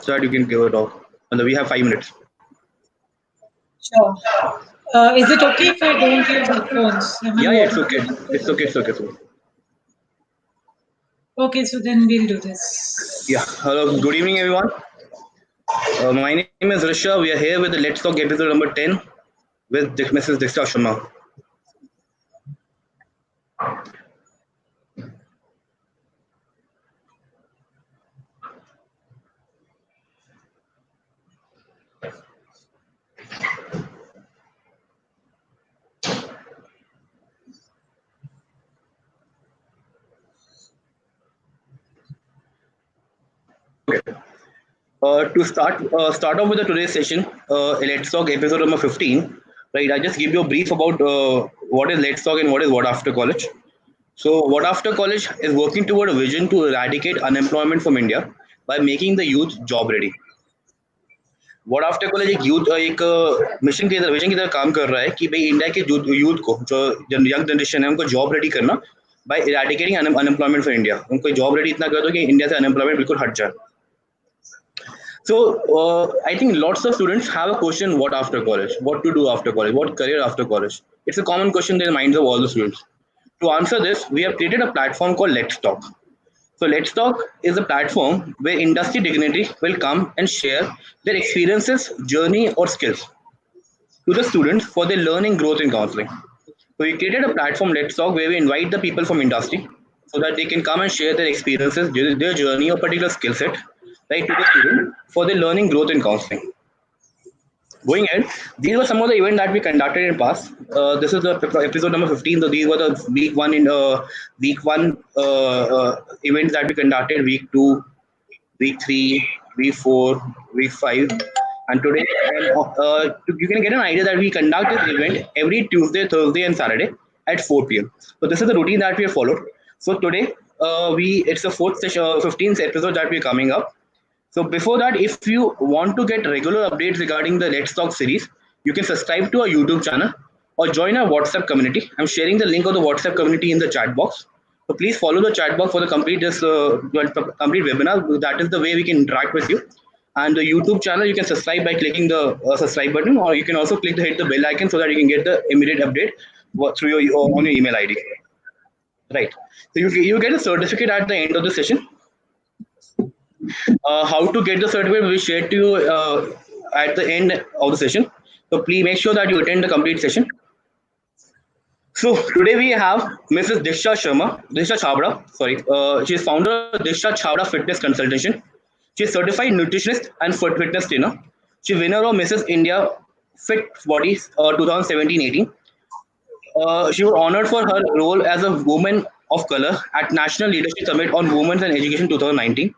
so that you can give it off. And we have 5 minutes. Sure. Is it okay if I don't use headphones? Am I Yeah, it's audible? okay. It's okay. It's okay. So, Okay, so then we'll do this. yeah. Hello. Good evening, everyone. My name is Risha. We are here with the Let's Talk episode number 10 with Mrs. Diksha Chhabra. Okay. To start off with the today's session, Let's Talk episode number 15. Right. I just give you a brief about what is Let's Talk and what is What After College. So, What After College is working toward a vision to eradicate unemployment from India by making the youth job ready. What after college एक youth एक mission की तरह vision की तरह काम कर रहा है कि भाई इंडिया के यूथ को जो यंग जनरेशन है उनको जॉब रेडी करना by eradicating unemployment for India उनको जॉब रेडी इतना कर दो कि इंडिया से अनएम्प्लॉयमेंट बिल्कुल हट जाए. So I think lots of students have a question: what after college? What to do after college? What career after college? It's a common question in the minds of all the students. To answer this, we have created a platform called Let's Talk. So Let's Talk is a platform where industry dignitaries will come and share their experiences, journey, or skills to the students for their learning, growth, and counseling. So we created a platform, Let's Talk, where we invite the people from industry so that they can come and share their experiences, their journey, or particular skill set, right, to the student for their learning, growth, and counseling. Going ahead, these were some of the events that we conducted in past. This is the episode number 15. So these were the week one events that we conducted. Week 2, week 3, week 4, week 5, and today. You can get an idea that we conduct this event every Tuesday, Thursday, and Saturday at 4 p.m. So this is the routine that we have followed. So today, it's the fourth session, 15th episode that we're coming up. So before that, if you want to get regular updates regarding the Let's Talk series, you can subscribe to our YouTube channel or join our WhatsApp community. I'm sharing the link of the WhatsApp community in the chat box. So please follow the chat box for the complete complete webinar. That is the way we can interact with you. And the YouTube channel, you can subscribe by clicking the subscribe button, or you can also hit the bell icon so that you can get the immediate update through your on your email ID. Right. So you get a certificate at the end of the session. How to get the certificate will be shared to you at the end of the session. So please make sure that you attend the complete session. So today we have Mrs. Diksha Chhabra. Sorry, she is founder of Diksha Chhabra Fitness Consultation. She is certified nutritionist and fitness trainer. She is winner of Mrs. India Fit Body 2017-18. She was honored for her role as a woman of color at National Leadership Summit on Women and Education 2019,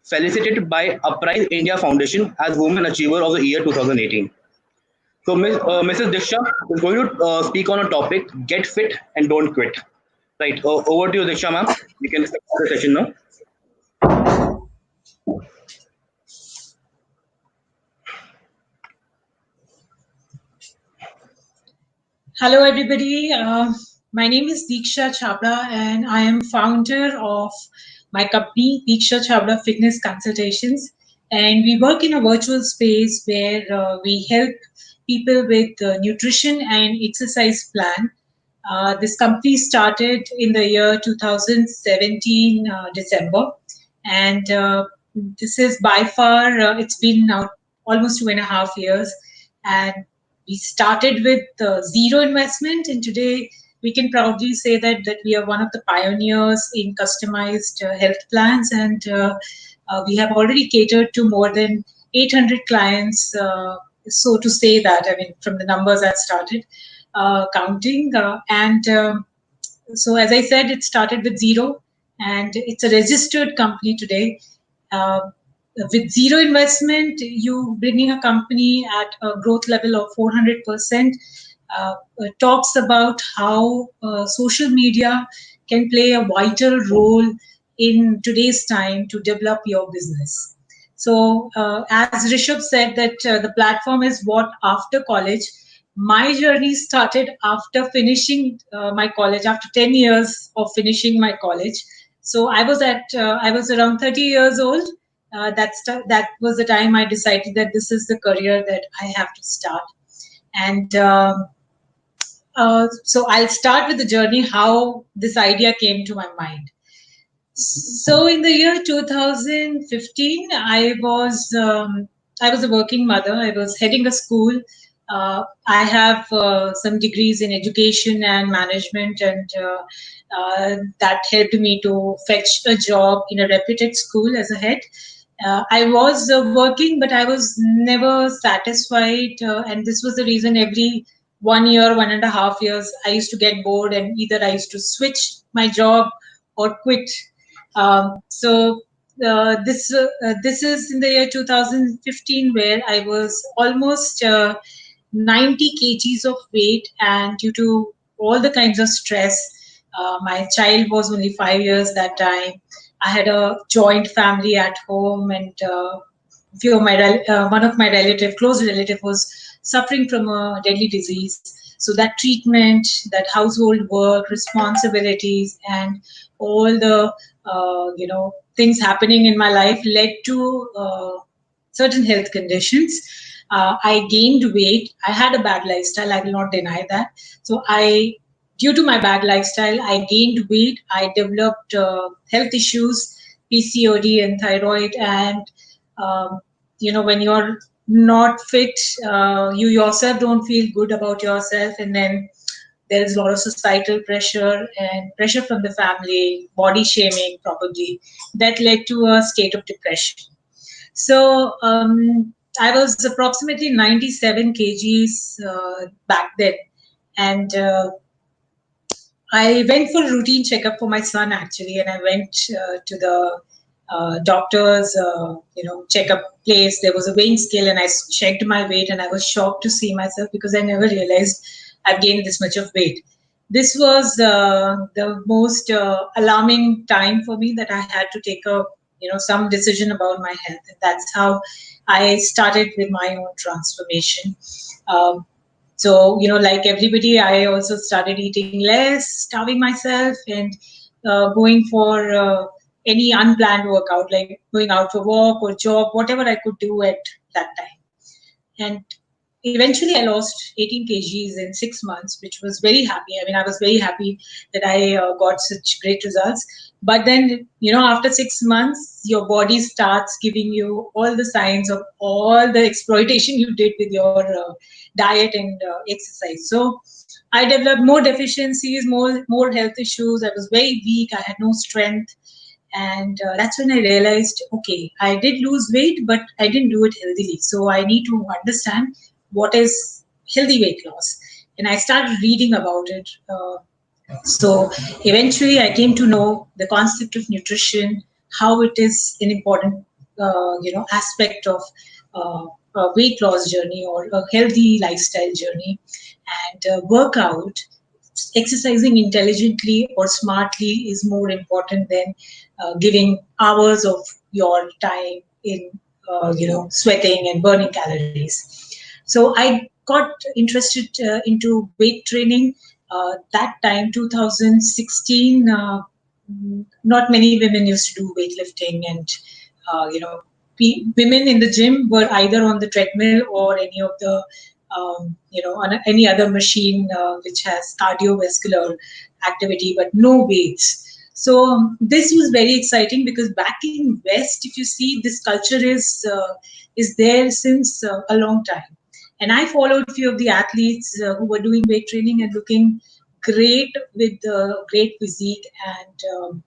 felicitated by Uprise India Foundation as Women Achiever of the Year 2018. So Mrs. Diksha is going to speak on a topic: get fit and don't quit. Right. Over to you, Diksha, ma'am. You can start the session now. Hello, everybody. My name is Diksha Chhabra, and I am founder of my company, Diksha Chhabra Fitness Consultations. And we work in a virtual space where we help people with nutrition and exercise plan. This company started in the year 2017 December, and this is by far it's been now almost 2.5 years, and we started with zero investment, and today we can proudly say that we are one of the pioneers in customized health plans, and we have already catered to more than 800 clients. So to say that, I mean, from the numbers I've started counting, so as I said, it started with zero, and it's a registered company today. Uh, with zero investment, you bringing a company at a growth level of 400%, talks about how social media can play a vital role in today's time to develop your business. So as Rishabh said that the platform is what after college. My journey started after finishing my college, after 10 years of finishing my college. So I was around 30 years old that was the time I decided that this is the career that I have to start. And so I'll start with the journey how this idea came to my mind. So in the year 2015, I was a working mother. I was heading a school. I have some degrees in education and management, and that helped me to fetch a job in a reputed school as a head. I was working, but I was never satisfied, and this was the reason every 1 year, 1.5 years, I used to get bored, and either I used to switch my job or quit. So this is in the year 2015 where I was almost 90 kgs of weight, and due to all the kinds of stress, my child was only 5 years that time. I had a joint family at home, and one of my close relative, was suffering from a deadly disease. So that treatment, that household work, responsibilities, and all the things happening in my life led to certain health conditions. I gained weight. I had a bad lifestyle. I will not deny that. So due to my bad lifestyle, I gained weight. I developed health issues, PCOD and thyroid. And when you're not fit, you yourself don't feel good about yourself, and then there is a lot of societal pressure and pressure from the family, body shaming probably, that led to a state of depression. So I was approximately 97 kgs back then, and I went for a routine checkup for my son actually, and I went to the doctor's checkup place. There was a weighing scale, and I checked my weight, and I was shocked to see myself because I never realized I've gained this much of weight. This was the most alarming time for me, that I had to take some decision about my health, and that's how I started with my own transformation. Um, so, like everybody, I also started eating less, starving myself, and going for any unplanned workout, like going out for walk or job, whatever I could do at that time. And eventually I lost 18 kgs in 6 months, which was very happy. I mean, I was very happy that I got such great results. But then, after 6 months, your body starts giving you all the signs of all the exploitation you did with your diet and exercise. So I developed more deficiencies, more health issues. I was very weak. I had no strength. And that's when I realized, okay, I did lose weight, but I didn't do it healthily. So I need to understand what is healthy weight loss. And I started reading about it. So eventually I came to know the concept of nutrition, how it is an important aspect of a weight loss journey or a healthy lifestyle journey. And workout, exercising intelligently or smartly is more important than giving hours of your time in sweating and burning calories. So I got interested into weight training. That time, 2016, not many women used to do weightlifting, and women in the gym were either on the treadmill or any of the on any other machine which has cardiovascular activity, but no weights. So this was very exciting because back in West, if you see, this culture is there since a long time. And I followed a few of the athletes who were doing weight training and looking great with great physique and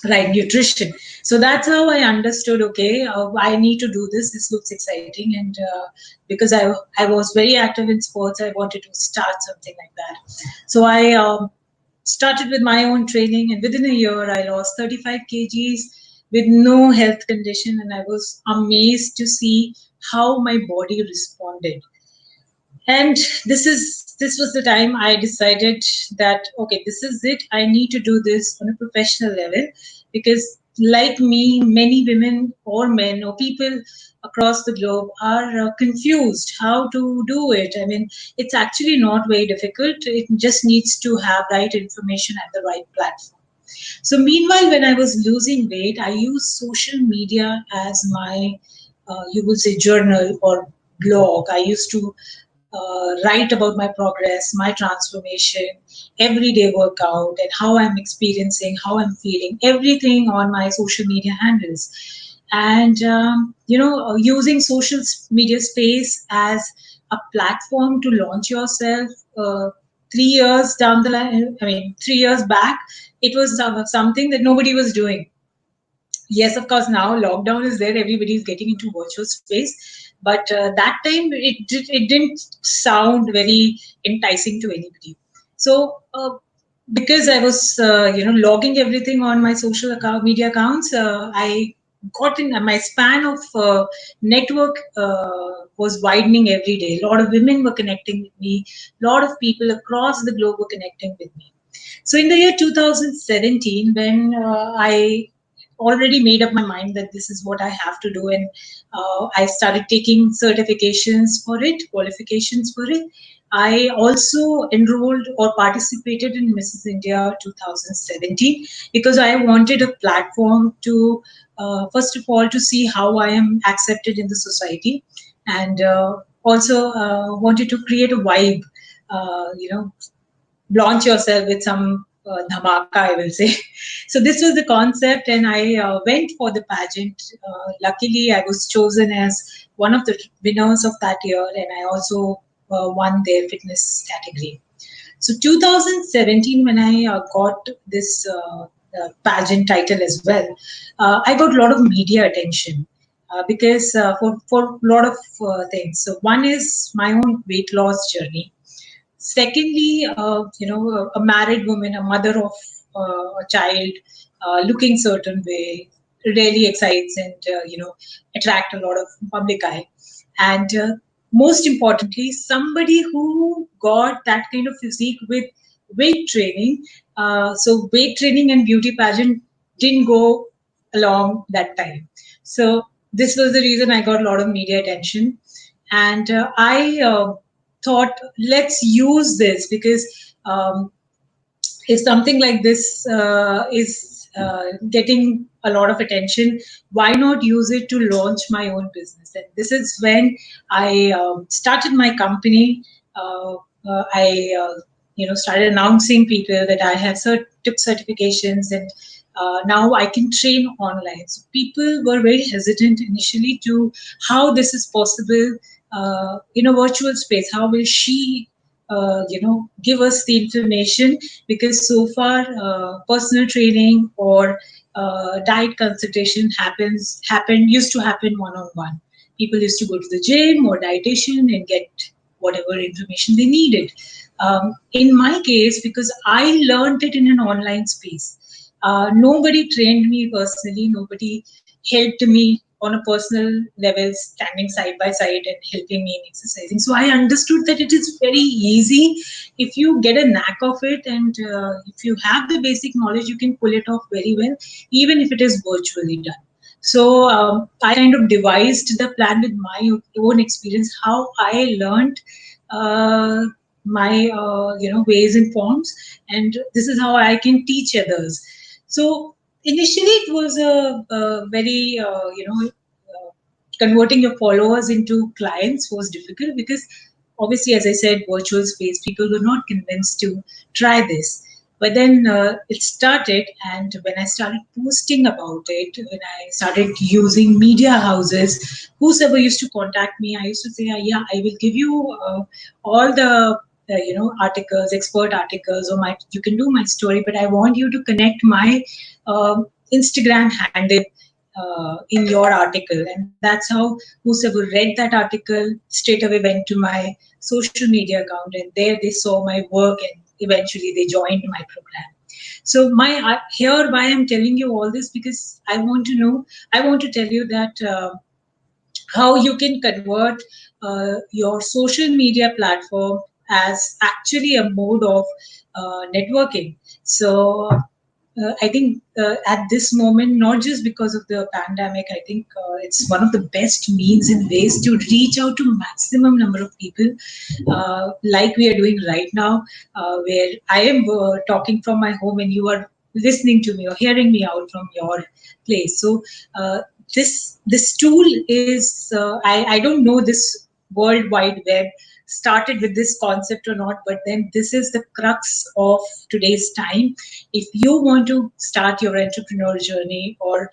right nutrition. So that's how I understood, okay, I need to do this. This looks exciting. And because I was very active in sports, I wanted to start something like that. So I started with my own training, and within a year I lost 35 kgs with no health condition, and I was amazed to see how my body responded. And this was the time I decided that, okay, this is it. I need to do this on a professional level, because like me, many women or men or people across the globe are confused how to do it. I mean, it's actually not very difficult. It just needs to have right information at the right platform. So meanwhile, when I was losing weight, I used social media as my, you would say, journal or blog. I used to write about my progress, my transformation, everyday workout, and how I'm experiencing, how I'm feeling, everything on my social media handles. And, using social media space as a platform to launch yourself. 3 years down the line, I mean, 3 years back, it was something that nobody was doing. Yes, of course, now lockdown is there, everybody is getting into virtual space, but that time it didn't sound very enticing to anybody. So because I was logging everything on my social media accounts, I got in my span of network was widening every day. A lot of women were connecting with me, a lot of people across the globe were connecting with me. So in the year 2017, when I already made up my mind that this is what I have to do, and I started taking certifications for it, qualifications for it. I also enrolled or participated in Mrs. India 2017 because I wanted a platform to, first of all, to see how I am accepted in the society, and also wanted to create a vibe, you know, launch yourself with some dhamaka, I will say. So this was the concept, and I went for the pageant. Luckily, I was chosen as one of the winners of that year, and I also won their fitness category. So 2017, when I got this pageant title as well, I got a lot of media attention. Because for a lot of things. So one is my own weight loss journey. Secondly, a married woman, a mother of a child, looking certain way, really excites and attract a lot of public eye. And most importantly, somebody who got that kind of physique with weight training. So weight training and beauty pageant didn't go along that time. So this was the reason I got a lot of media attention, and I thought, let's use this because if something like this is getting a lot of attention, why not use it to launch my own business? And this is when I started my company. I started announcing people that I have took certifications, and now I can train online. So people were very hesitant initially to how this is possible in a virtual space. How will she give us the information, because so far personal training or diet consultation happened used to happen one on one. People used to go to the gym or dietitian and get whatever information they needed. In my case, because I learned it in an online space, nobody trained me personally, nobody helped me on a personal level, standing side by side and helping me in exercising. So I understood that it is very easy if you get a knack of it, and if you have the basic knowledge, you can pull it off very well, even if it is virtually done. So I kind of devised the plan with my own experience, how I learned uh, my ways and forms, and this is how I can teach others. So initially, it was a very converting your followers into clients was difficult because obviously, as I said, virtual space, people were not convinced to try this. But then it started, and when I started posting about it, when I started using media houses, whosoever used to contact me, I used to say, "Yeah, I will give you all the articles, expert articles, or my you can do my story, but I want you to connect my Instagram handle in your article." And that's how whosoever read that article straight away went to my social media account, and there they saw my work, and eventually they joined my program. So here why I'm telling you all this, because I want to tell you that how you can convert your social media platform as actually a mode of networking. So I think at this moment, not just because of the pandemic, I think it's one of the best means and ways to reach out to maximum number of people, like we are doing right now, where I am talking from my home and you are listening to me or hearing me out from your place. So this tool is I don't know this World Wide Web started with this concept or not, but then this is the crux of today's time. If you want to start your entrepreneur journey or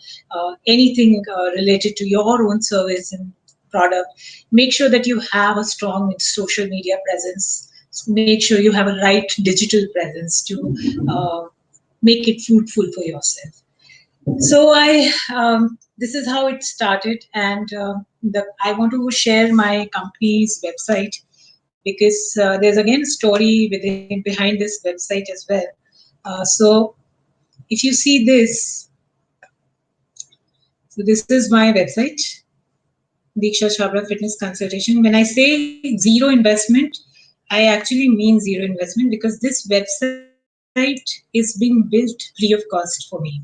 anything related to your own service and product, make sure that you have a strong social media presence. Make sure you have a right digital presence to make it fruitful for yourself. So this is how it started, and I want to share my company's website because there's again a story behind this website as well. So if you see this, so this is my website, Diksha Chhabra Fitness Consultation. When I say zero investment, I actually mean zero investment because this website is being built free of cost for me.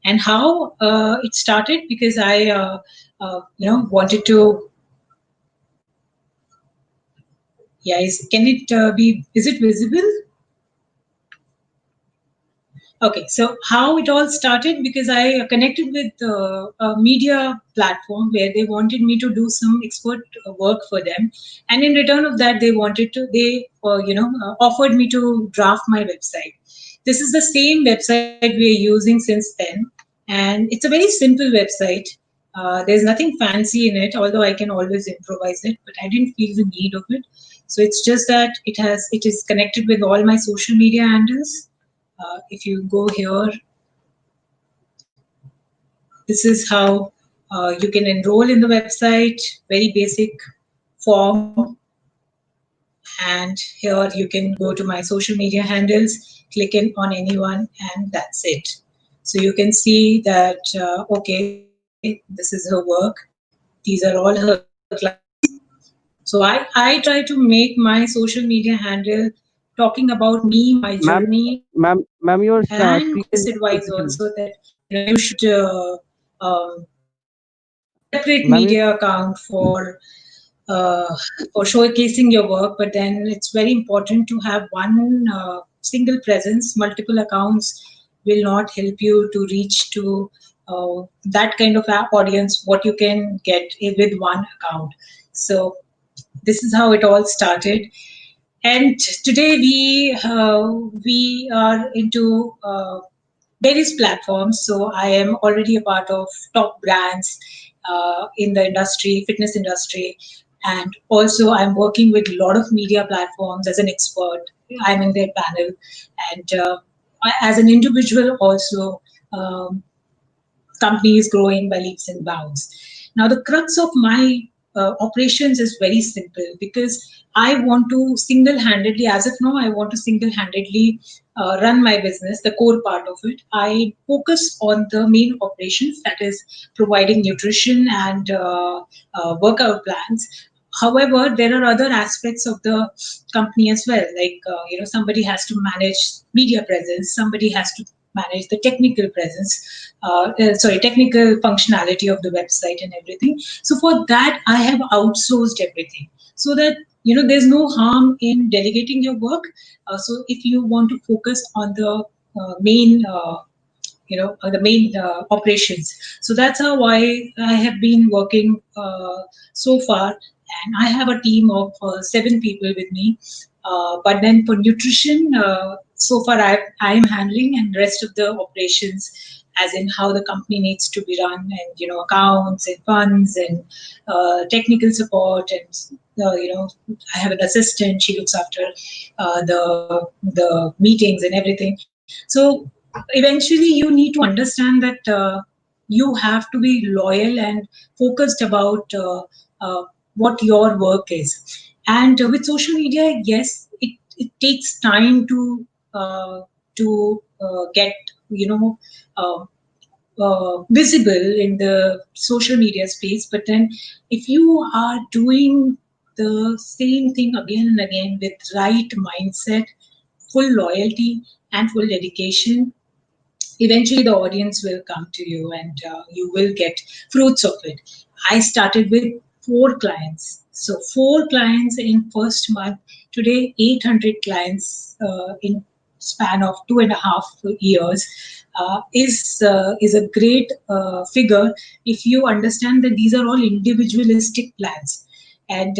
And how it started, because I wanted to, yeah, can it is it visible? Okay, so how it all started, because I connected with a media platform where they wanted me to do some expert work for them, and in return of that, they offered me to draft my website. This is the same website we are using since then, and it's a very simple website. There's nothing fancy in it, although I can always improvise it, but I didn't feel the need of it. So it's just that it is connected with all my social media handles. If you go here, this is how you can enroll in the website, very basic form. And here you can go to my social media handles, click in on anyone, and that's it. So you can see that, okay, this is her work. These are all her clients. So I try to make my social media handle talking about me, my journey, Ma'am, and ma'am, giving your service advice screen is also not that visible. you should have a separate Ma'am, your, media account uh, for showcasing your work, but then it's very important to have one single presence. Multiple accounts will not help you to reach to that kind of audience what you can get with one account. So this is how it all started. And today we are into various platforms. So I am already a part of top brands in the industry, fitness industry, and also I'm working with a lot of media platforms as an expert. I'm in their panel, and as an individual also. Company is growing by leaps and bounds. Now, the crux of my operations is very simple, because I want to single handedly, as of now, I want to single handedly run my business, the core part of it. I focus on the main operations, that is providing nutrition and workout plans. However, there are other aspects of the company as well, like somebody has to manage media presence, somebody has to manage the technical presence, technical functionality of the website and everything. So for that, I have outsourced everything, so that there's no harm in delegating your work. So if you want to focus on main the main operations, so that's how I have been working so far, and I have a team of 7 people with me. But then for nutrition, so far I am handling, and rest of the operations, as in how the company needs to be run, and accounts and funds and technical support, and I have an assistant. She looks after the meetings and everything. So eventually, you need to understand that you have to be loyal and focused about what your work is. And with social media, yes, it takes time to get you know uh, visible in the social media space. But then, if you are doing the same thing again and again with right mindset, full loyalty, and full dedication, eventually the audience will come to you, and you will get fruits of it. I started with 4 clients. So 4 clients in first month. Today, 800 clients in span of 2.5 years is a great figure if you understand that these are all individualistic plans. And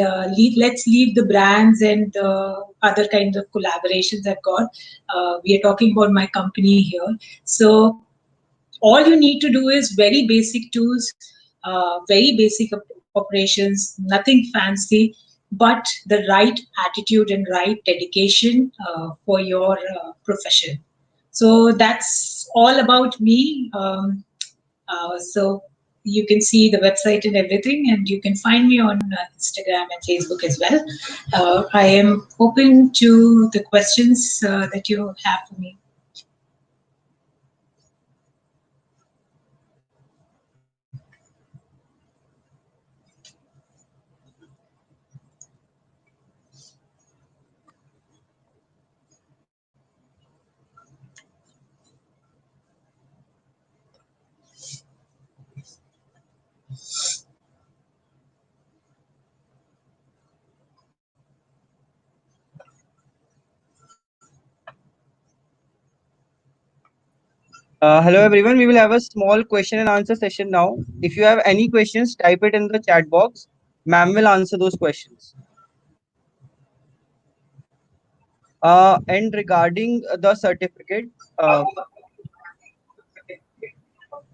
let's leave the brands and other kinds of collaborations I've got. We are talking about my company here. So all you need to do is very basic tools, very basic operations, nothing fancy, but the right attitude and right dedication for your profession. So that's all about me. So you can see the website and everything, and you can find me on Instagram and Facebook as well. I am open to the questions that you have for me. Hello everyone, we will have a small question and answer session now. If you have any questions, type it in the chat box. Ma'am will answer those questions. And regarding the certificate,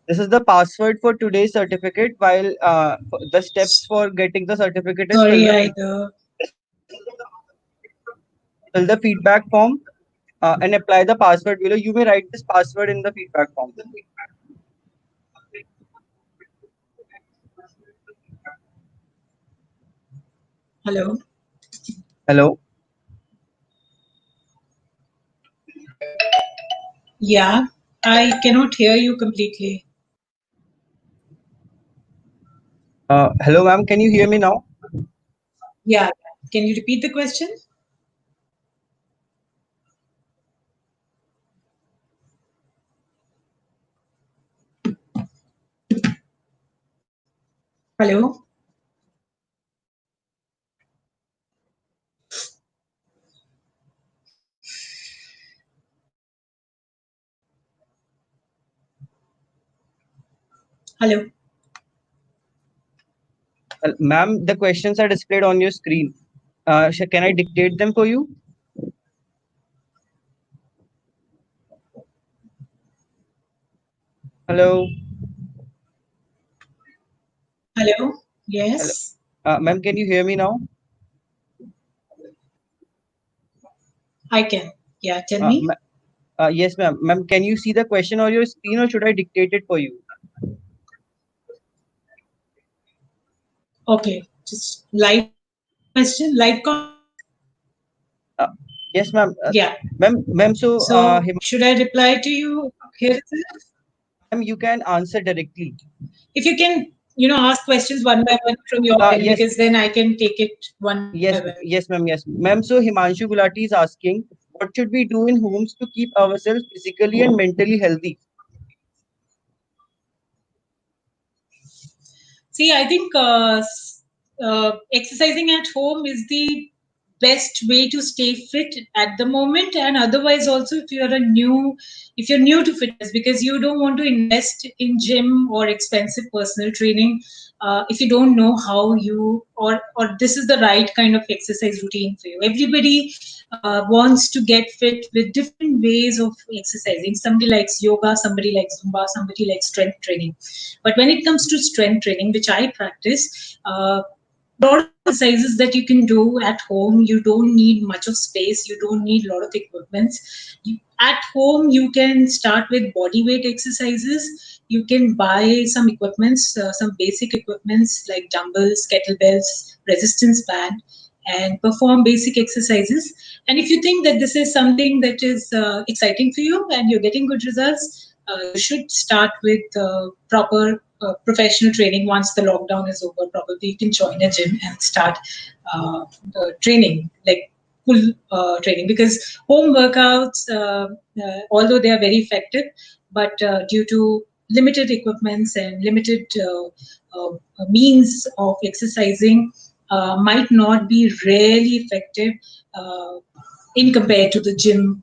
this is the password for today's certificate. While the steps for getting the certificate is Sorry, I fill the feedback form and apply the password below. You may write this password in the feedback form. Hello. Hello. Yeah, I cannot hear you completely. Hello, ma'am. Can you hear me now? Yeah, can you repeat the question? Hello. Hello. Ma'am, the questions are displayed on your screen. Can I dictate them for you? Hello. Hello. Hello. Yes. Ma'am, can you hear me now? I can. Yeah, tell Uh, me. yes, ma'am. Ma'am, can you see the question on your screen or should I dictate it for you? Okay. Just live question, live Uh, yes, ma'am. yeah. Ma'am, so, So should I reply to you here itself? ma'am, you can answer directly. If you can, ask questions one by one from your end, Yes, because then I can take it one by one. yes, ma'am, yes. Ma'am, so Himanshu Gulati is asking, what should we do in homes to keep ourselves physically and mentally healthy? See, I think exercising at home is the best way to stay fit at the moment, and otherwise also if you're new to fitness, because you don't want to invest in gym or expensive personal training if you don't know how you or this is the right kind of exercise routine for you. Everybody wants to get fit with different ways of exercising. Somebody likes yoga, somebody likes Zumba, somebody likes strength training. But when it comes to strength training, which I practice, lot of exercises that you can do at home. You don't need much of space. You don't need a lot of equipments. At home, you can start with body weight exercises. You can buy some equipments, some basic equipments like dumbbells, kettlebells, resistance band, and perform basic exercises. And if you think that this is something that is exciting for you and you're getting good results, you should start with proper professional training. Once the lockdown is over, probably you can join a gym and start training, like full training, because home workouts, although they are very effective, but due to limited equipments and limited means of exercising, might not be really effective in compared to the gym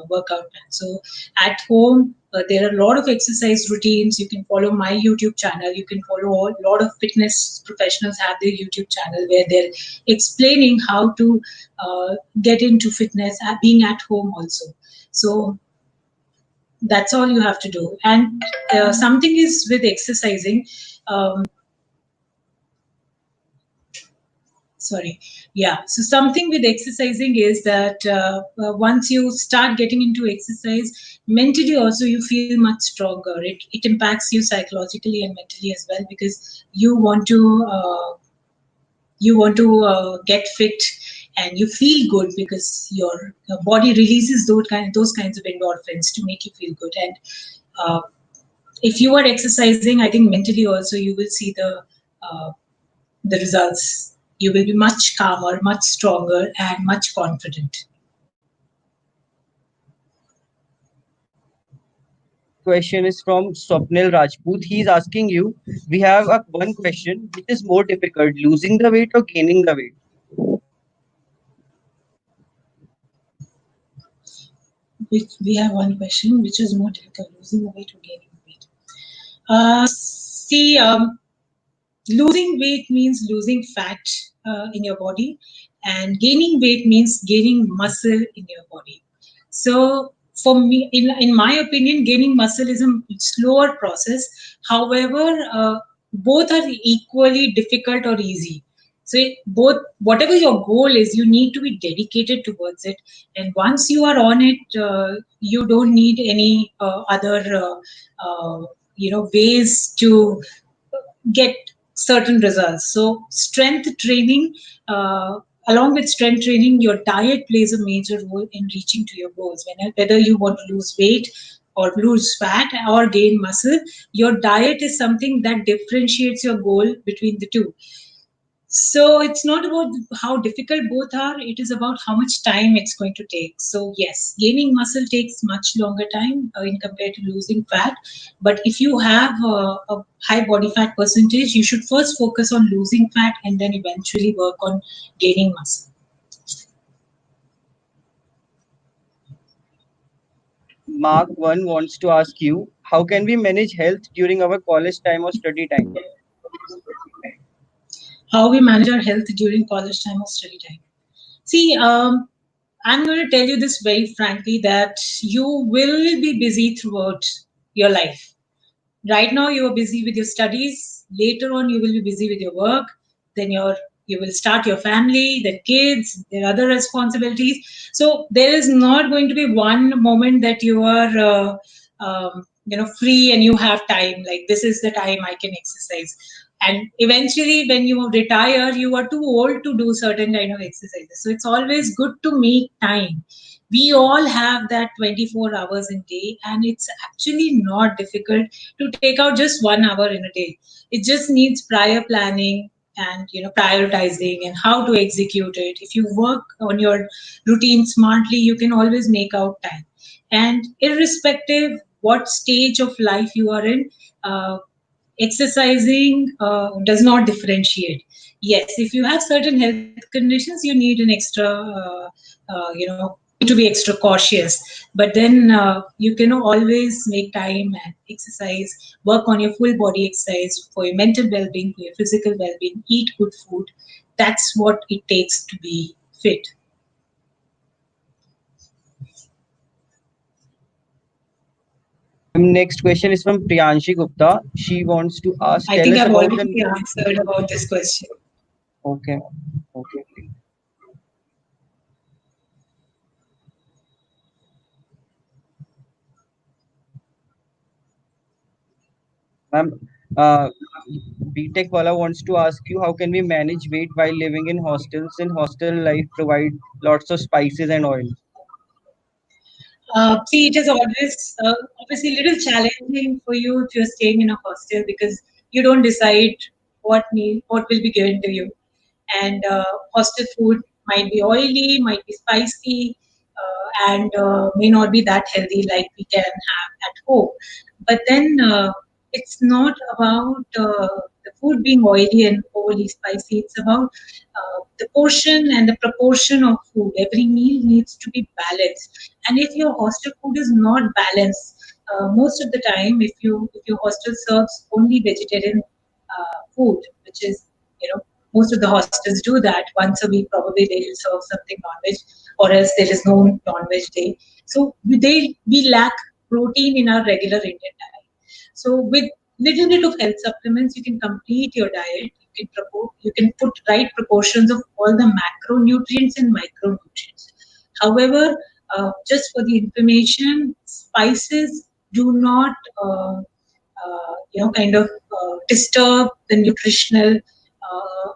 workout plan. So at home, there are a lot of exercise routines. You can follow my YouTube channel. You can follow a lot of fitness professionals have their YouTube channel where they're explaining how to get into fitness, being at home also. So that's all you have to do. And something is with exercising. Um, sorry, yeah, so something with exercising is that once you start getting into exercise, mentally also you feel much stronger. It impacts you psychologically and mentally as well, because you want to get fit, and you feel good because your body releases those kinds of endorphins to make you feel good. And uh, if you are exercising, I think mentally also you will see uh, the results. You will be much calmer, much stronger, and much confident. Next question is from Swapnil Rajput. He is asking you, we have a one question, which is more difficult, losing the weight or gaining the weight? We have one question, which is more difficult, losing the weight or gaining the weight. See, losing weight means losing fat in your body, and gaining weight means gaining muscle in your body. So for me, in my opinion, gaining muscle is a slower process. However, both are equally difficult or easy. So both, whatever your goal is, you need to be dedicated towards it. And once you are on it, you don't need any other ways to get certain results. So strength training, along with strength training, your diet plays a major role in reaching to your goals. Whether you want to lose weight or lose fat or gain muscle, your diet is something that differentiates your goal between the two. So it's not about how difficult both are, it is about how much time it's going to take. So yes, gaining muscle takes much longer time in compared to losing fat. But if you have a high body fat percentage, you should first focus on losing fat and then eventually work on gaining muscle. Mark 1 wants to ask you, how can we manage health during our college time or study time? How we manage our health during college time or study time. See, I'm going to tell you this very frankly, that you will be busy throughout your life. Right now you are busy with your studies, later on you will be busy with your work, then you will start your family, then kids, there are other responsibilities. So there is not going to be one moment that you are free and you have time, like this is the time I can exercise. And eventually when you retire, you are too old to do certain kind of exercises. So it's always good to make time. We all have that 24 hours in day, and it's actually not difficult to take out just 1 hour in a day. It just needs prior planning and prioritizing and how to execute it. If you work on your routine smartly, you can always make out time. And irrespective what stage of life you are in, exercising does not differentiate. Yes, if you have certain health conditions, you need an extra you need to be extra cautious. But then you can always make time and exercise, work on your full body exercise for your mental well-being, for your physical well-being, eat good food. That's what it takes to be fit. Next question is from Priyanshi Gupta. She wants to ask, I tell think us I've about already the. answered about this question. Okay. Okay. Ma'am, uh, BTech Wala wants to ask you, how can we manage weight while living in hostels? In hostel life, provide lots of spices and oil. See, it is always obviously a little challenging for you if you're staying in a hostel, because you don't decide what will be given to you, and hostel food might be oily, might be spicy, and may not be that healthy like we can have at home. But then it's not about the food being oily and overly spicy. It's about the portion and the proportion of food. Every meal needs to be balanced. And if your hostel food is not balanced, most of the time, if your hostel serves only vegetarian food, which is, most of the hostels do that once a week. Probably they will serve something non-veg, or else there is no non-veg day. So we lack protein in our regular Indian diet. So with little bit of health supplements, you can complete your diet. You can put right proportions of all the macronutrients and micronutrients. However, just for the information, spices do not kind of disturb the nutritional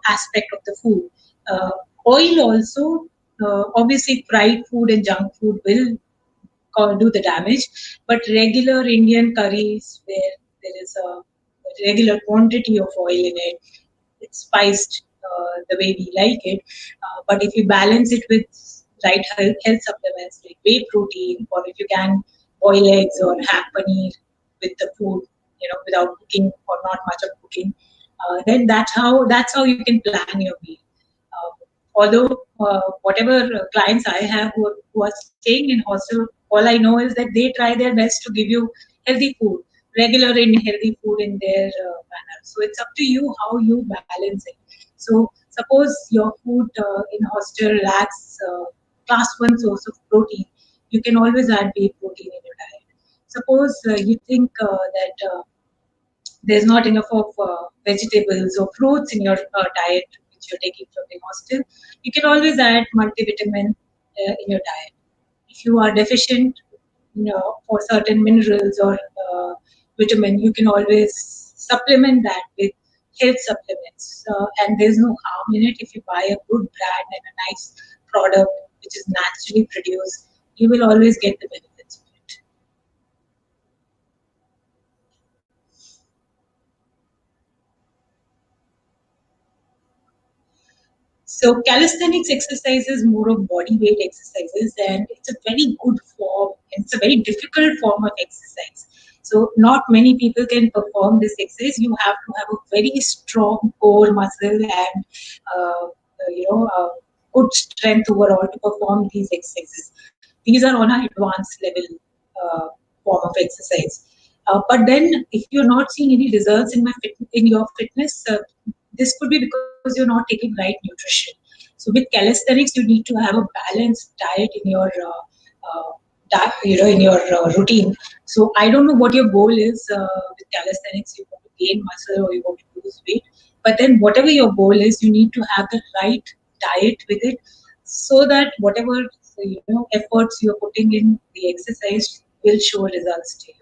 aspect of the food. Uh, Oil also, obviously, fried food and junk food will do the damage. But regular Indian curries, where there is a regular quantity of oil in it, it's spiced the way we like it. But if you balance it with right health supplements like whey protein, or if you can boil eggs or have paneer with the food, without cooking or not much of cooking, then that's how you can plan your meal. Although whatever clients I have who are staying in hostel, all I know is that they try their best to give you healthy food, regular and healthy food in their manner. So it's up to you how you balance it. So suppose your food in hostel lacks class one source of protein, you can always add whey protein in your diet. Suppose you think that there's not enough of vegetables or fruits in your diet which you're taking from the hostel, you can always add multivitamin in your diet. If you are deficient, for certain minerals or vitamin, you can always supplement that with health supplements. And there's no harm in it. If you buy a good brand and a nice product which is naturally produced, you will always get the benefits of it. So calisthenics exercise is more of body weight exercises, and it's a very good form. It's a very difficult form of exercise. So not many people can perform this exercise. You have to have a very strong core muscle and good strength overall to perform these exercises. These are on an advanced level uh, form of exercise. But then, if you're not seeing any results in your fitness, this could be because you're not taking right nutrition. So with calisthenics, you need to have a balanced diet in your in your routine. So I don't know what your goal is with calisthenics. You want to gain muscle or you want to lose weight, but then whatever your goal is, you need to have the right diet with it, so that whatever efforts you're putting in the exercise will show results to you.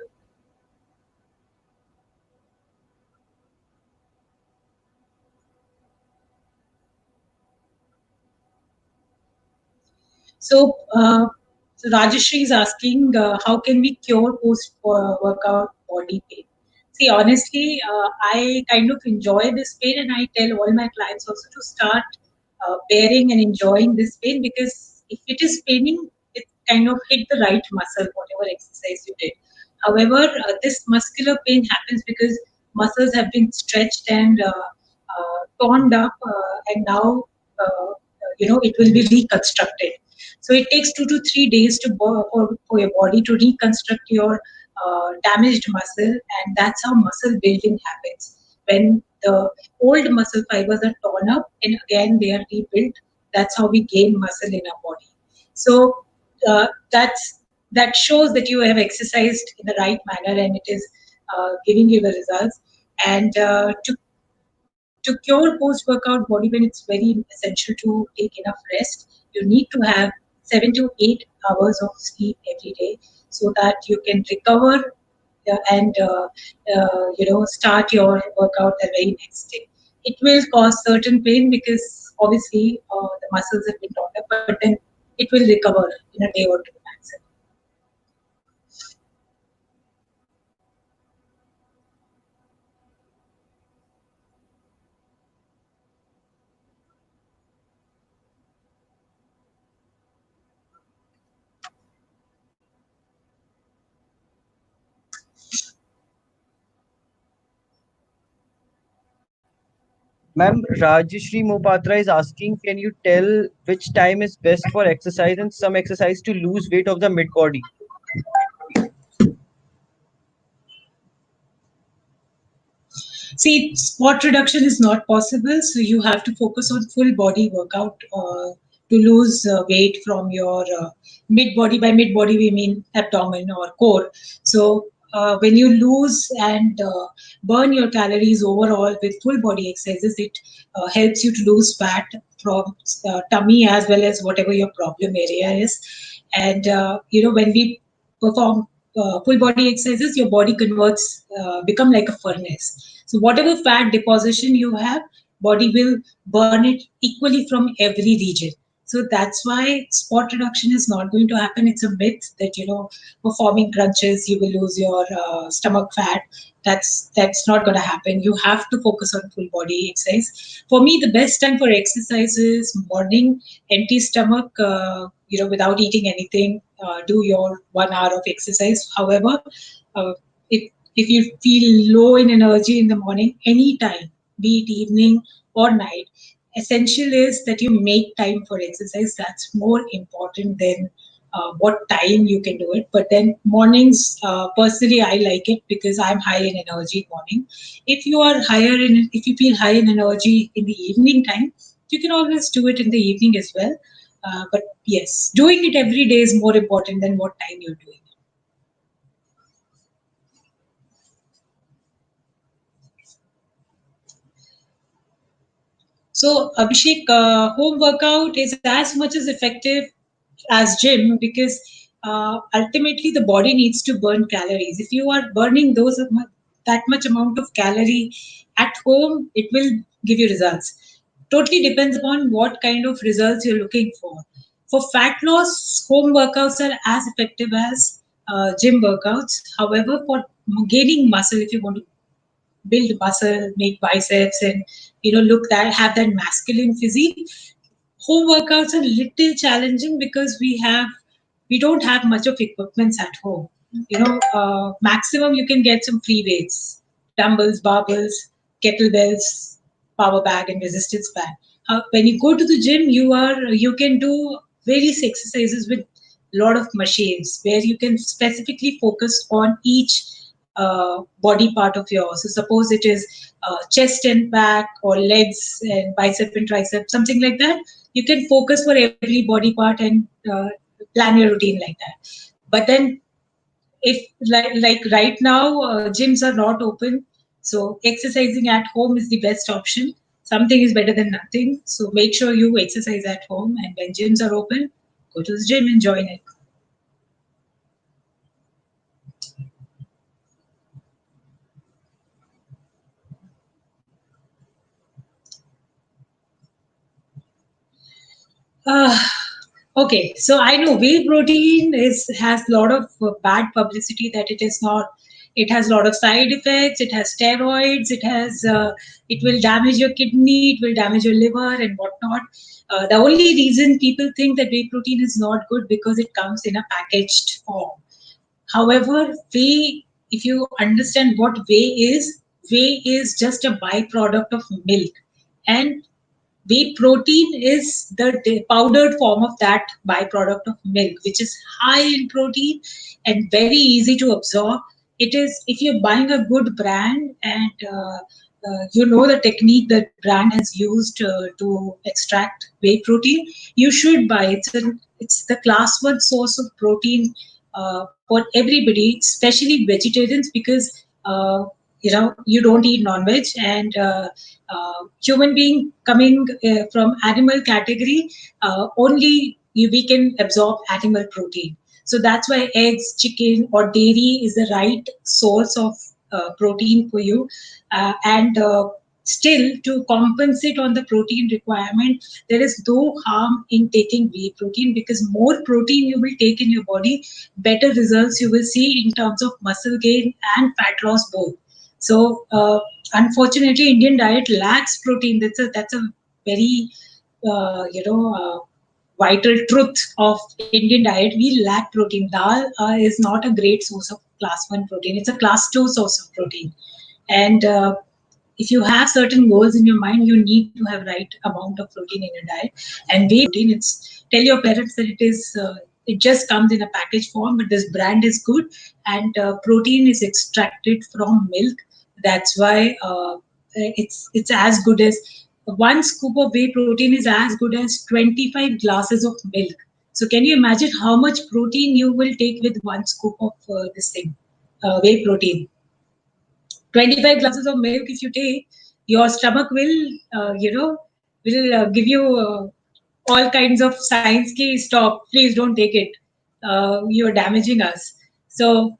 So, so Rajeshri is asking, how can we cure post-workout body pain? See, honestly, I kind of enjoy this pain, and I tell all my clients also to start bearing and enjoying this pain, because if it is paining, it kind of hit the right muscle, whatever exercise you did. However, this muscular pain happens because muscles have been stretched and torn up, and now it will be reconstructed. So it takes 2 to 3 days for your body to reconstruct your damaged muscle, and that's how muscle building happens. When the old muscle fibers are torn up and again they are rebuilt, that's how we gain muscle in our body. So that shows that you have exercised in the right manner and it is giving you the results. And to cure post-workout body pain, it's very essential to take enough rest. You need to have 7 to 8 hours of sleep every day so that you can recover and start your workout the very next day. It will cause certain pain because obviously the muscles have been torn up, but then it will recover in a day or two maximum. Ma'am, Rajshri Mopatra is asking, can you tell which time is best for exercise and some exercise to lose weight of the mid body? See, spot reduction is not possible, so you have to focus on full body workout to lose weight from your mid body. By mid body, we mean abdomen or core. So when you lose and burn your calories overall with full body exercises, it helps you to lose fat from tummy as well as whatever your problem area is. And when we perform full body exercises, your body converts, become like a furnace. So whatever fat deposition you have, body will burn it equally from every region. So that's why spot reduction is not going to happen. It's a myth that performing crunches you will lose your stomach fat. That's not going to happen. You have to focus on full body exercise. For me, the best time for exercise is morning, empty stomach. Without eating anything, do your 1 hour of exercise. However, if you feel low in energy in the morning, anytime, be it evening or night, essential is that you make time for exercise. That's more important than what time you can do it. But then mornings, personally, I like it because I'm high in energy in morning. If you feel high in energy in the evening time, you can always do it in the evening as well. But yes, doing it every day is more important than what time you're doing. So, Abhishek, home workout is as much as effective as gym because ultimately the body needs to burn calories. If you are burning that much amount of calorie at home, it will give you results. Totally depends upon what kind of results you're looking for. For fat loss, home workouts are as effective as gym workouts. However, for gaining muscle, if you want to build muscle, make biceps, and look that have that masculine physique. Home workouts are little challenging because we don't have much of equipments at home. Maximum you can get some free weights, dumbbells, barbells, kettlebells, power bag, and resistance band. When you go to the gym, you can do various exercises with lot of machines where you can specifically focus on each body part of yours. So suppose it is chest and back or legs and bicep and tricep, something like that. You can focus for every body part and plan your routine like that. But then if like right now gyms are not open, so exercising at home is the best option. Something is better than nothing. So make sure you exercise at home, and when gyms are open, go to the gym and join it. Uh, okay, so I know whey protein has a lot of bad publicity that it is not. It has a lot of side effects. It has steroids. It will damage your kidney. It will damage your liver and whatnot. The only reason people think that whey protein is not good because it comes in a packaged form. However, if you understand what whey is just a byproduct of milk, and whey protein is the powdered form of that byproduct of milk, which is high in protein and very easy to absorb. It is if you're buying a good brand and you know the technique that brand has used to extract whey protein, you should buy it. It's the class one source of protein for everybody, especially vegetarians, because you don't eat non-veg and human being coming from animal category, we can absorb animal protein. So that's why eggs, chicken, or dairy is the right source of protein for you. And still, to compensate on the protein requirement, there is no harm in taking whey protein, because more protein you will take in your body, better results you will see in terms of muscle gain and fat loss both. So unfortunately, Indian diet lacks protein. That's a very vital truth of Indian diet. We lack protein. Dal is not a great source of class one protein. It's a class two source of protein, and if you have certain goals in your mind, you need to have right amount of protein in your diet. And whey protein, it's tell your parents that it just comes in a package form, but this brand is good, and protein is extracted from milk. That's why it's as good as one scoop of whey protein is as good as 25 glasses of milk. So can you imagine how much protein you will take with one scoop of this thing, whey protein? 25 glasses of milk if you take, your stomach will give you all kinds of signs ki stop, please don't take it, you're damaging us. So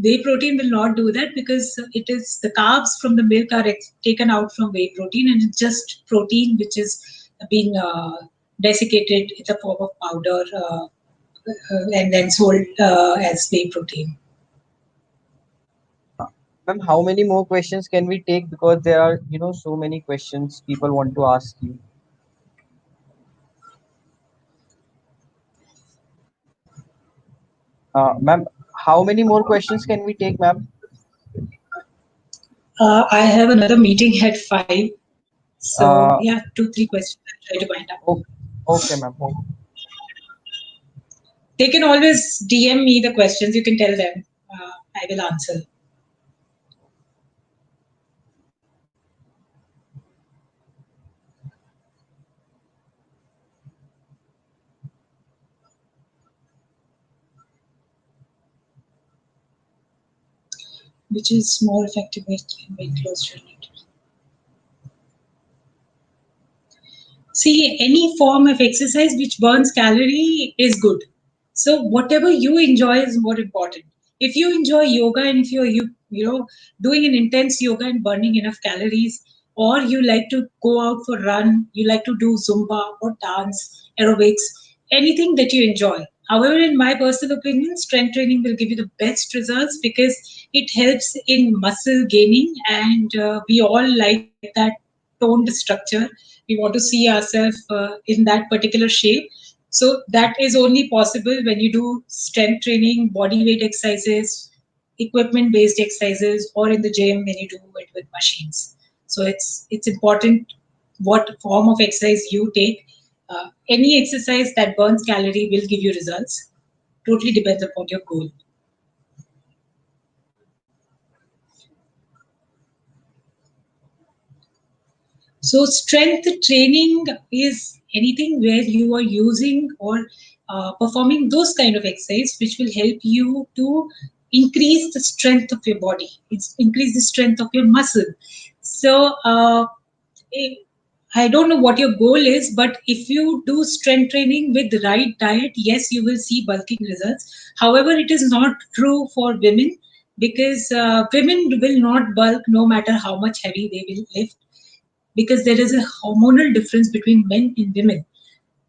whey protein will not do that, because it is the carbs from the milk are taken out from whey protein, and it's just protein which is being desiccated in the form of powder, and then sold as whey protein. Ma'am, how many more questions can we take? Because there are, so many questions people want to ask you. Ma'am, how many more questions can we take, ma'am? I have another meeting at 5. So, Uh, yeah, 2, 3 questions I'll try to wind up. o- okay, ma'am. They can always DM me the questions. You can tell them. I will answer. Which is more effective weight loss journey? See, any form of exercise which burns calorie is good. So whatever you enjoy is more important. If you enjoy yoga, and if you're doing an intense yoga and burning enough calories, or you like to go out for run, you like to do Zumba or dance, aerobics, anything that you enjoy. However, in my personal opinion, strength training will give you the best results, because it helps in muscle gaining, and we all like that toned structure. We want to see ourselves in that particular shape. So that is only possible when you do strength training, body weight exercises, equipment based exercises, or in the gym when you do it with machines. So it's important what form of exercise you take. Any exercise that burns calorie will give you results. Totally depends upon your goal. So strength training is anything where you are using or performing those kind of exercise which will help you to increase the strength of your body. It's increase the strength of your muscle. So eh, I don't know what your goal is, but if you do strength training with the right diet, yes, you will see bulking results. However, it is not true for women, because women will not bulk no matter how much heavy they will lift, because there is a hormonal difference between men and women.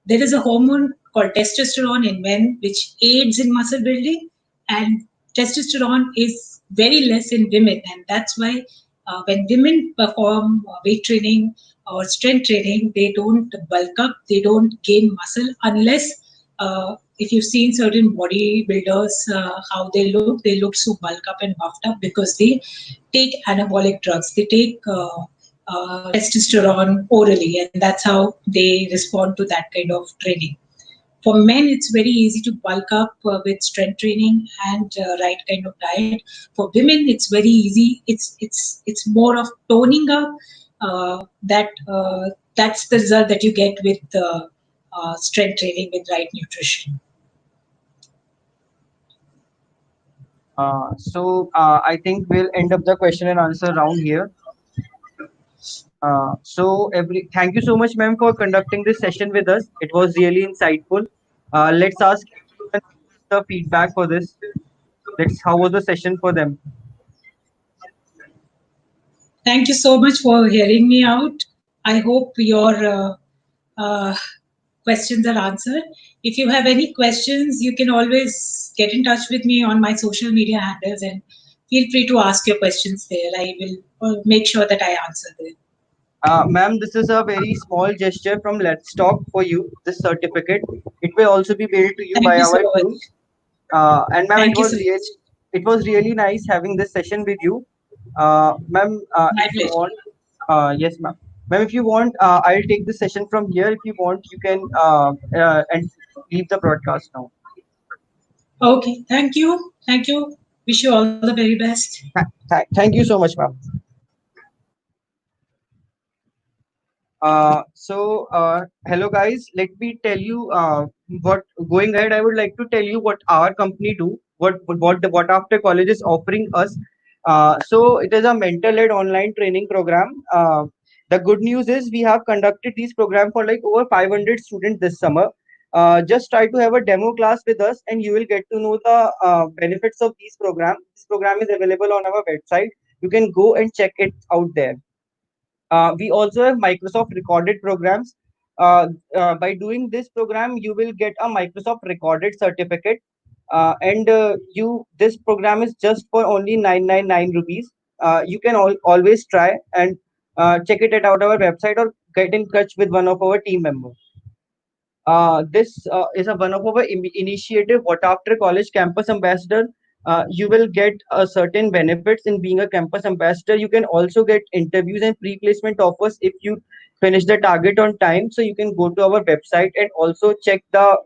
There is a hormone called testosterone in men, which aids in muscle building, and testosterone is very less in women. And that's why when women perform weight training or strength training, they don't bulk up, they don't gain muscle, unless if you've seen certain bodybuilders, how they look so bulk up and buffed up because they take anabolic drugs. They take testosterone orally, and that's how they respond to that kind of training. For men, it's very easy to bulk up with strength training and right kind of diet. For women, it's very easy. It's more of toning up. That's the result that you get with strength training with right nutrition. I think we'll end up the question and answer round here. Thank you so much, ma'am, for conducting this session with us. It was really insightful. Let's ask the feedback for this. How was the session for them? Thank you so much for hearing me out. I hope your uh, questions are answered. If you have any questions, you can always get in touch with me on my social media handles, and feel free to ask your questions there. I will make sure that I answer them. Ma'am, this is a very small gesture from Let's Talk for you. This certificate. It will also be mailed to you Thank by you so our much. team. And ma'am, Thank you so much. it was really nice having this session with you. Ma'am, My if you pleasure. want, yes, ma'am. Ma'am, if you want, I'll take the session from here. If you want, you can and leave the broadcast now. Okay, thank you. Thank you. Wish you all the very best. Thank you so much, ma'am. Hello guys. Let me tell you what going ahead. I would like to tell you what our company do. What after college is offering us. It is a mentor-led online training program. The good news is we have conducted these program for like over 500 students this summer. Just try to have a demo class with us, and you will get to know the benefits of these program. This program is available on our website. You can go and check it out there. We also have Microsoft recorded programs. By doing this program, you will get a Microsoft recorded certificate. And you This program is just for only 999 rupees. You can always try and check it at our website or get in touch with one of our team members. This is a one of our initiative. What after college campus ambassador? You will get certain benefits in being a campus ambassador. You can also get interviews and pre-placement offers if you finish the target on time. So you can go to our website and also check the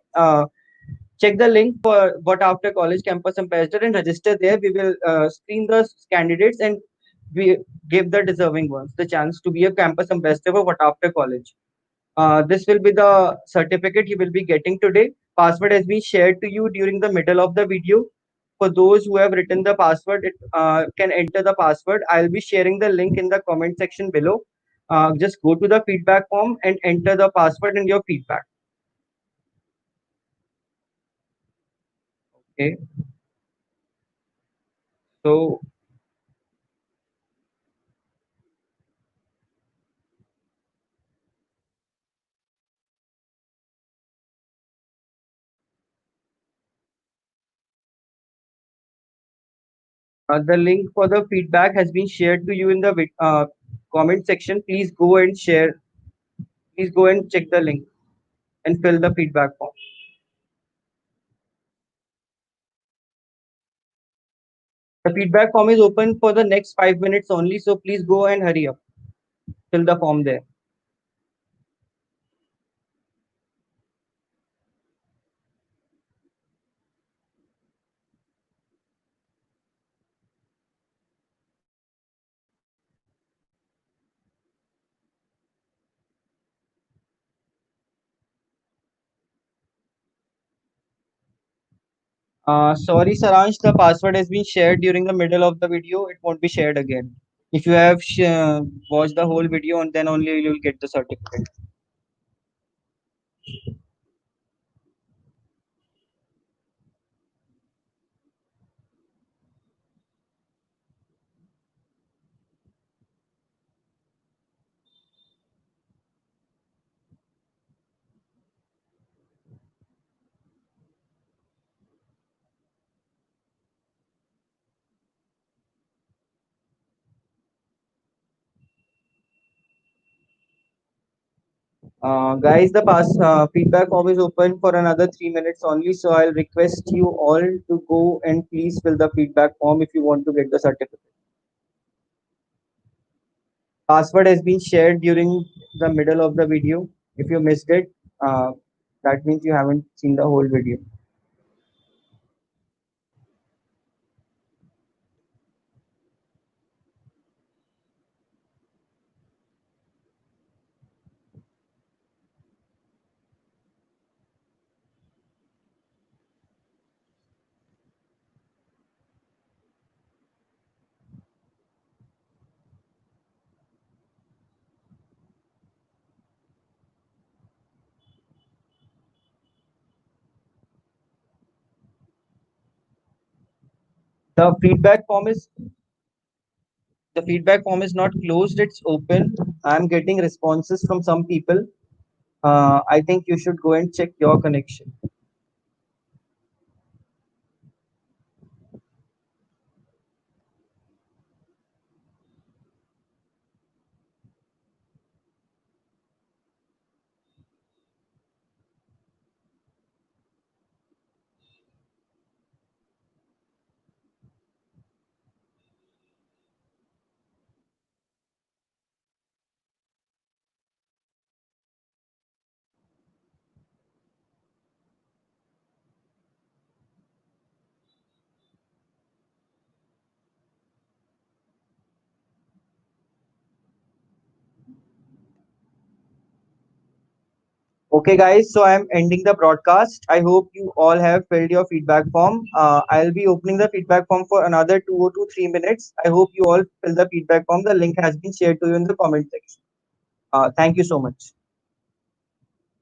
link for what after college campus ambassador and register there. We will screen the candidates and we give the deserving ones the chance to be a campus ambassador for what after college. This will be the certificate you will be getting today. Password has been shared to you during the middle of the video. For those who have written the password, it can enter the password. I'll be sharing the link in the comment section below. Just go to the feedback form and enter the password and your feedback. Okay. So the link for the feedback has been shared to you in the comment section. Please go and share. Please go and check the link and fill the feedback form. The feedback form is open for the next 5 minutes only, so please go and hurry up. Fill the form there. Sorry, Saransh, the password has been shared during the middle of the video. It won't be shared again. If you have watched the whole video, and then only you will get the certificate. Guys, the feedback form is open for another 3 minutes only. So I'll request you all to go and please fill the feedback form if you want to get the certificate. Password has been shared during the middle of the video. If you missed it, that means you haven't seen the whole video. The feedback form is the feedback form is not closed. It's open. I'm getting responses from some people. I think you should go and check your connection. Okay, guys, so I'm ending the broadcast. I hope you all have filled your feedback form. I'll be opening the feedback form for another 2 to 3 minutes. I hope you all fill the feedback form. The link has been shared to you in the comment section. Thank you so much.